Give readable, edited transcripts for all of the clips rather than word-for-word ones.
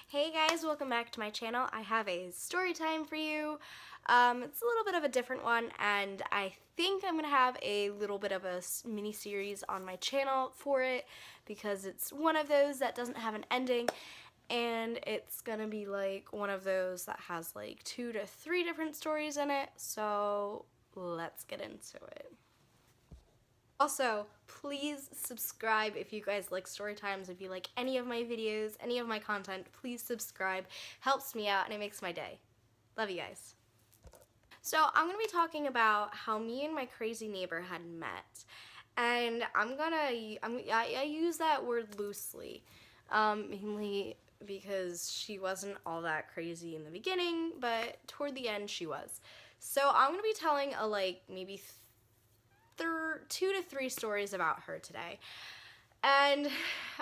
Hey guys, welcome back to my channel. I have a story time for you. It's a little bit of a different one, and I think I'm gonna have a little bit of a mini series on my channel for it because it's one of those that doesn't have an ending, and it's gonna be like one of those that has like 2 to 3 different stories in it. So let's get into it. Also, please subscribe if you guys like story times. If you like any of my videos, any of my content, please subscribe. Helps me out and it makes my day. Love you guys. So I'm going to be talking about how me and my crazy neighbor had met. And I use that word loosely, mainly because she wasn't all that crazy in the beginning, but toward the end she was. So I'm going to be telling a maybe 2 to 3 stories about her today. And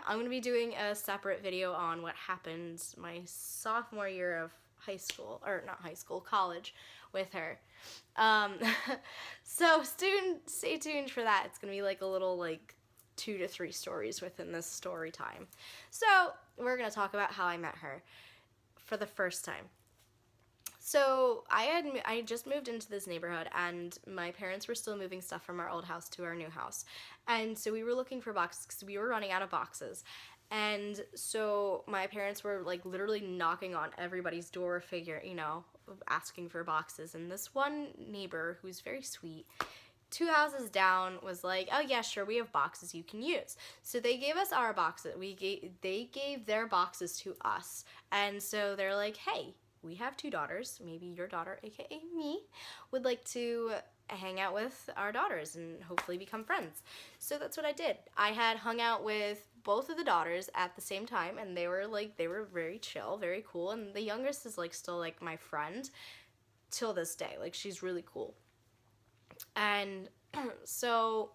I'm going to be doing a separate video on what happened my sophomore year of high school, or not high school, college with her. So stay tuned for that. It's going to be like a little 2 to 3 stories within this story time. So we're going to talk about how I met her for the first time. So I just moved into this neighborhood, and my parents were still moving stuff from our old house to our new house, and so we were looking for boxes because we were running out of boxes. And so my parents were literally knocking on everybody's door, asking for boxes. And this one neighbor, who's very sweet, 2 houses down, was like, "Oh yeah, sure, we have boxes you can use." So they gave us our boxes. They gave their boxes to us, and so they're like, "Hey, we have 2 daughters. Maybe your daughter, aka me, would like to hang out with our daughters and hopefully become friends." So that's what I did. I had hung out with both of the daughters at the same time, and they were very chill, very cool. And the youngest is still my friend till this day. She's really cool. And so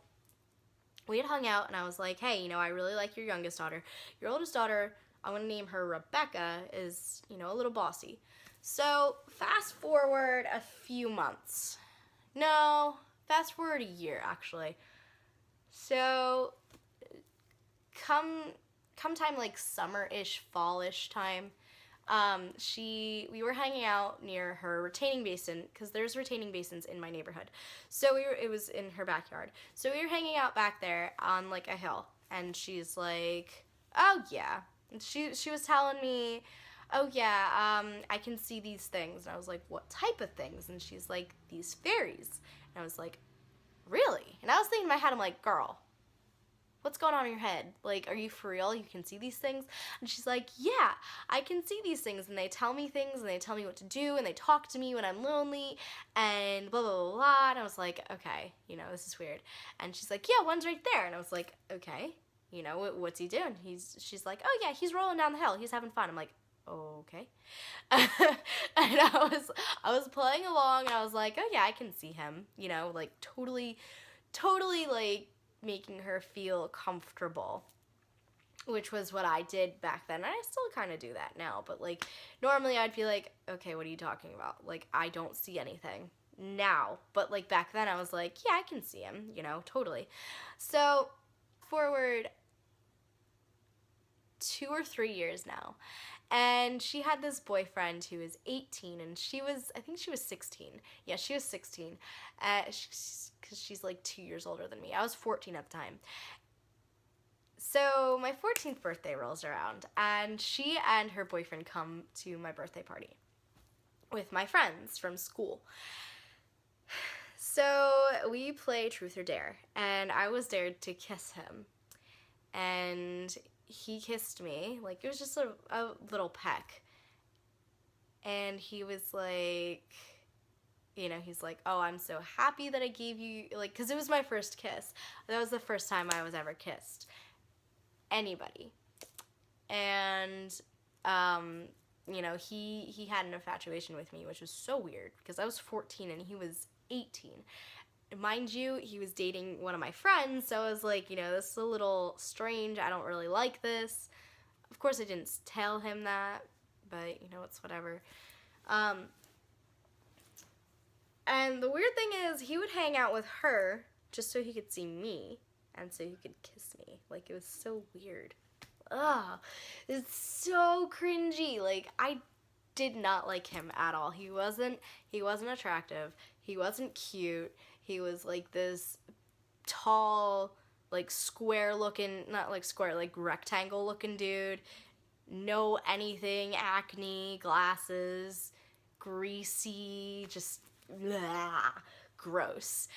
we had hung out, and I was like, "Hey, I really like your youngest daughter. Your oldest daughter, I want to name her Rebecca, is, a little bossy." So fast forward a few months. No, fast forward a year, actually. So come time summer-ish, fall-ish time, we were hanging out near her retaining basin, because there's retaining basins in my neighborhood. So it was in her backyard. So we were hanging out back there on a hill, and she's like, "Oh yeah." And she was telling me, "Oh yeah, I can see these things." And I was like, "What type of things?" And she's like, "These fairies." And I was like, "Really?" And I was thinking in my head, I'm like, "Girl, what's going on in your head? Are you for real? You can see these things?" And she's like, "Yeah, I can see these things, and they tell me things, and they tell me what to do, and they talk to me when I'm lonely, and blah, blah, blah, blah." And I was like, "Okay, this is weird." And she's like, "Yeah, one's right there." And I was like, "Okay, what's he doing?" She's like, "Oh yeah, he's rolling down the hill. He's having fun." I'm like, "Okay." And I was playing along, and I was like, "Oh yeah, I can see him," totally making her feel comfortable, which was what I did back then. And I still kind of do that now, but normally I'd be like, "Okay, what are you talking about? I don't see anything now." But back then I was like, "Yeah, I can see him, totally." So forward 2 or 3 years now, and she had this boyfriend who was 18, and I think she was 16. Yeah, she was 16, because she's 2 years older than me. I was 14 at the time. So my 14th birthday rolls around, and she and her boyfriend come to my birthday party with my friends from school. So we play Truth or Dare, and I was dared to kiss him. And he kissed me. It was just a little peck. And he was like, he's like, "Oh, I'm so happy that I gave you," because it was my first kiss. That was the first time I was ever kissed anybody. And he had an infatuation with me, which was so weird because I was 14 and he was 18. Mind you, he was dating one of my friends, so I was like, this is a little strange. I don't really like this. Of course, I didn't tell him that, but it's whatever. And the weird thing is, he would hang out with her just so he could see me and so he could kiss me. It was so weird. ugh, it's so cringy. Like, I did not like him at all. He wasn't attractive. He wasn't cute. He was like this tall, like square looking, not like square, like rectangle looking dude. No anything, acne, glasses, greasy, just blah, gross.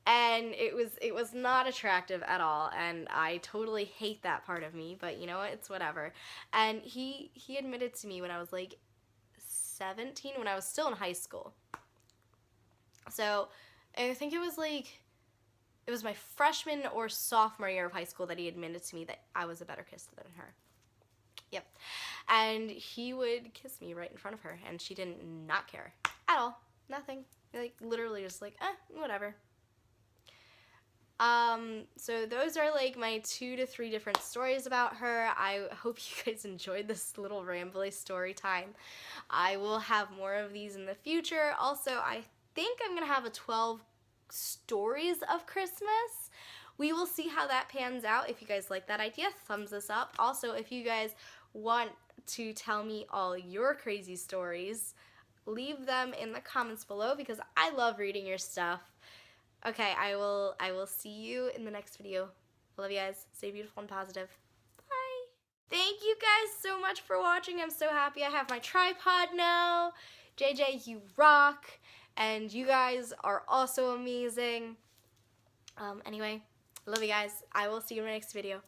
And it was not attractive at all, and I totally hate that part of me, but you know what? It's whatever. And he admitted to me when I was like 17, when I was still in high school. So, I think it was my freshman or sophomore year of high school that he admitted to me that I was a better kisser than her. Yep. And he would kiss me right in front of her, and she did not care at all. Nothing. Like, literally just like, whatever. So those are like my 2 to 3 different stories about her. I hope you guys enjoyed this little rambly story time. I will have more of these in the future. Also, I think I'm gonna have a 12 stories of Christmas. We will see how that pans out. If you guys like that idea, thumbs this up. Also, if you guys want to tell me all your crazy stories, leave them in the comments below because I love reading your stuff. Okay, I will see you in the next video. I love you guys. Stay beautiful and positive. Bye. Thank you guys so much for watching. I'm so happy I have my tripod now. JJ, you rock. And you guys are also amazing. Anyway, I love you guys. I will see you in my next video.